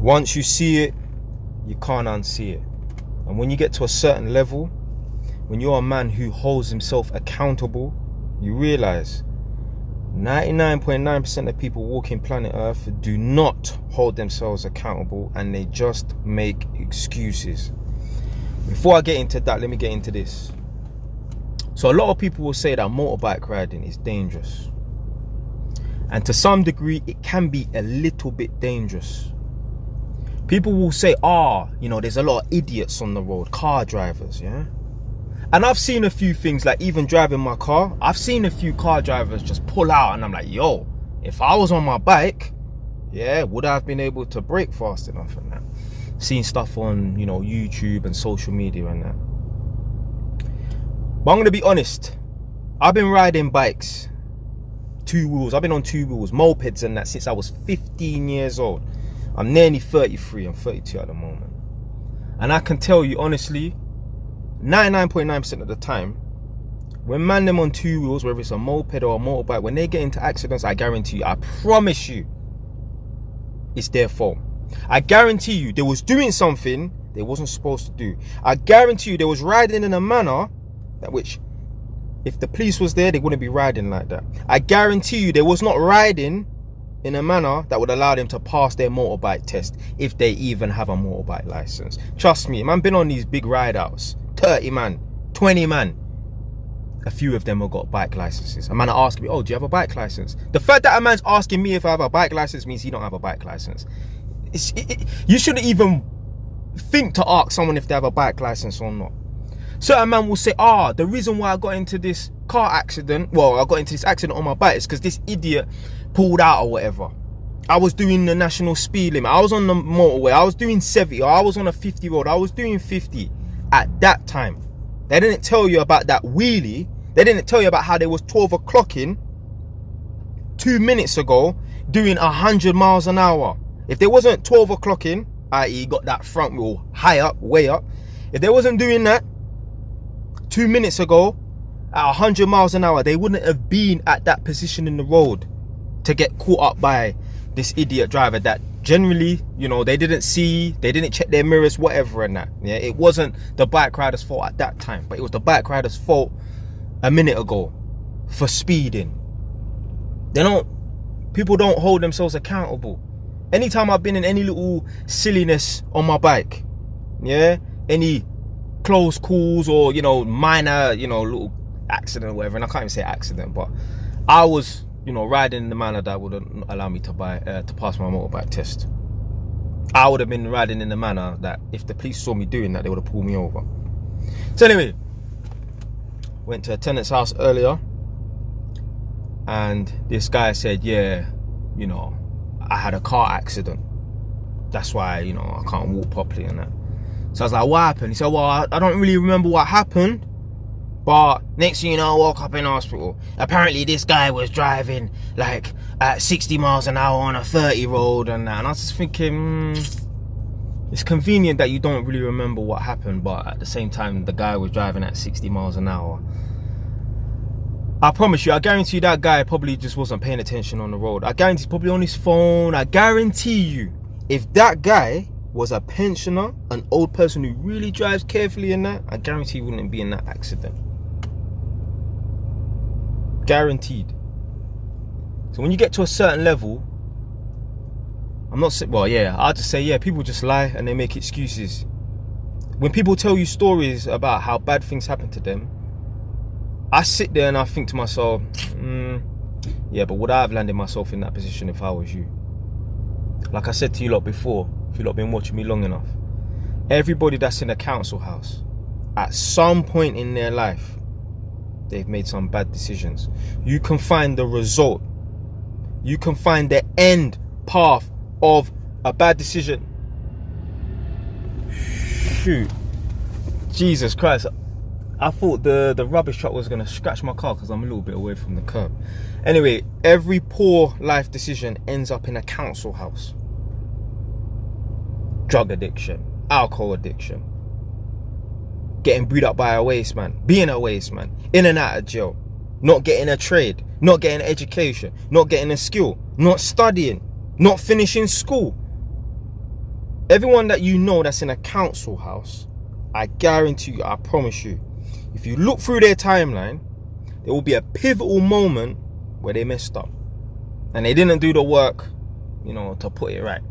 Once you see it, you can't unsee it. And when you get to a certain level, when you're a man who holds himself accountable, you realize 99.9% of people walking planet Earth do not hold themselves accountable, and they just make excuses. Before I get into that, let me get into this. So a lot of people will say that motorbike riding is dangerous. And to some degree, it can be a little bit dangerous. People will say, there's a lot of idiots on the road, car drivers, yeah? And I've seen a few things, like even driving my car, I've seen a few car drivers just pull out, and I'm like, yo, if I was on my bike, would I have been able to brake fast enough and that? Seen stuff on, YouTube and social media and that. But I'm going to be honest, I've been riding bikes, 2 wheels, I've been on 2 wheels, mopeds and that since I was 15 years old. I'm nearly 33, I'm 32 at the moment. And I can tell you honestly, 99.9% of the time, when man them on 2 wheels, whether it's a moped or a motorbike, when they get into accidents, I guarantee you, I promise you, it's their fault. I guarantee you, they was doing something they wasn't supposed to do. I guarantee you, they was riding in a manner that which, if the police was there, they wouldn't be riding like that. I guarantee you, they was not riding in a manner that would allow them to pass their motorbike test, if they even have a motorbike license. Trust me, man, been on these big ride outs, 30 man, 20 man. A few of them have got bike licenses. A man asking me, do you have a bike license? The fact that a man's asking me if I have a bike license means he don't have a bike license. You shouldn't even think to ask someone if they have a bike license or not. Certain man will say, the reason why I got into this car accident, I got into this accident on my bike is because this idiot pulled out or whatever. I was doing the national speed limit. I was on the motorway. I was doing 70, or I was on a 50 road. I was doing 50 at that time. They didn't tell you about that wheelie. They didn't tell you about how there was 12 o'clock in 2 minutes ago doing 100 miles an hour. If there wasn't 12 o'clock in, i.e. got that front wheel high up, way up. If they wasn't doing that 2 minutes ago at 100 miles an hour, they wouldn't have been at that position in the road to get caught up by this idiot driver that generally, they didn't see, they didn't check their mirrors, whatever and that. Yeah, it wasn't the bike rider's fault at that time, but it was the bike rider's fault a minute ago for speeding. People don't hold themselves accountable. Anytime I've been in any little silliness on my bike, any close calls or, minor, little accident or whatever, and I can't even say accident, but I was, riding in the manner that wouldn't allow me to pass my motorbike test. I would have been riding in the manner that if the police saw me doing that, they would have pulled me over. So anyway, went to a tenant's house earlier, and this guy said, I had a car accident. That's why, I can't walk properly and that. So I was like, what happened? He said, I don't really remember what happened, but next thing you know, I woke up in hospital. Apparently this guy was driving like at 60 miles an hour on a 30 road and that. And I was just thinking, it's convenient that you don't really remember what happened, but at the same time, the guy was driving at 60 miles an hour. I promise you, I guarantee you that guy probably just wasn't paying attention on the road. I guarantee he's probably on his phone. I guarantee you, if that guy was a pensioner, an old person who really drives carefully in that, I guarantee he wouldn't be in that accident. Guaranteed. So when you get to a certain level, I'll just say, people just lie and they make excuses. When people tell you stories about how bad things happen to them, I sit there and I think to myself, but would I have landed myself in that position if I was you? Like I said to you lot before, if you lot been watching me long enough, everybody that's in a council house, at some point in their life, they've made some bad decisions. You can find the result. You can find the end path of a bad decision. Shoot. Jesus Christ. I thought the rubbish truck was going to scratch my car because I'm a little bit away from the curb. Anyway, every poor life decision ends up in a council house. Drug addiction, alcohol addiction, getting beat up by a waste man, being a waste man, in and out of jail, not getting a trade, not getting an education, not getting a skill, not studying, not finishing school. Everyone that you know that's in a council house, I guarantee you, I promise you, if you look through their timeline, there will be a pivotal moment where they messed up and they didn't do the work, you know, to put it right.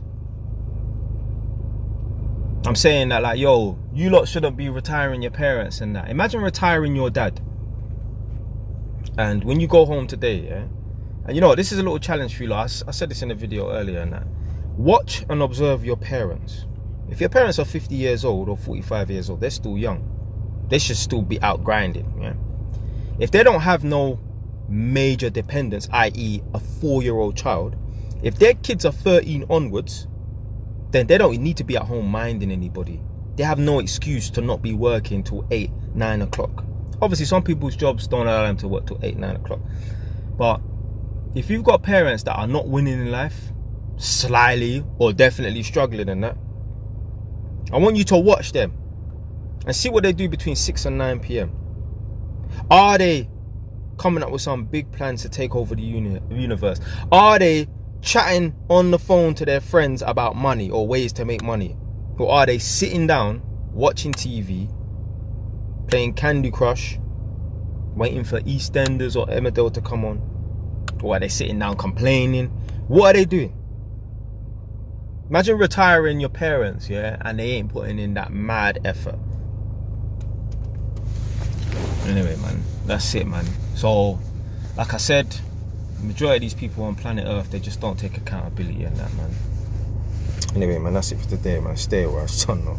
I'm saying that, like, yo, you lot shouldn't be retiring your parents and that. Imagine retiring your dad. And when you go home today, yeah, and you know, this is a little challenge for you lot. I said this in a video earlier and that. Watch and observe your parents. If your parents are 50 years old or 45 years old, they're still young. They should still be out grinding, yeah. If they don't have no major dependents, i.e. a 4-year-old child, if their kids are 13 onwards, then they don't need to be at home minding anybody. They have no excuse to not be working till 8, 9 o'clock. Obviously, some people's jobs don't allow them to work till 8, 9 o'clock. But if you've got parents that are not winning in life, slyly or definitely struggling in that, I want you to watch them and see what they do between 6 and 9 p.m. Are they coming up with some big plans to take over the universe? Are they chatting on the phone to their friends about money or ways to make money? Or are they sitting down, watching TV, playing Candy Crush, waiting for EastEnders or Emmerdale to come on? Or are they sitting down complaining? What are they doing? Imagine retiring your parents, yeah, and they ain't putting in that mad effort. Anyway, man, that's it, man. So, like I said, the majority of these people on planet Earth, they just don't take accountability and that, man. Anyway, man, that's it for today, man. Stay away, son.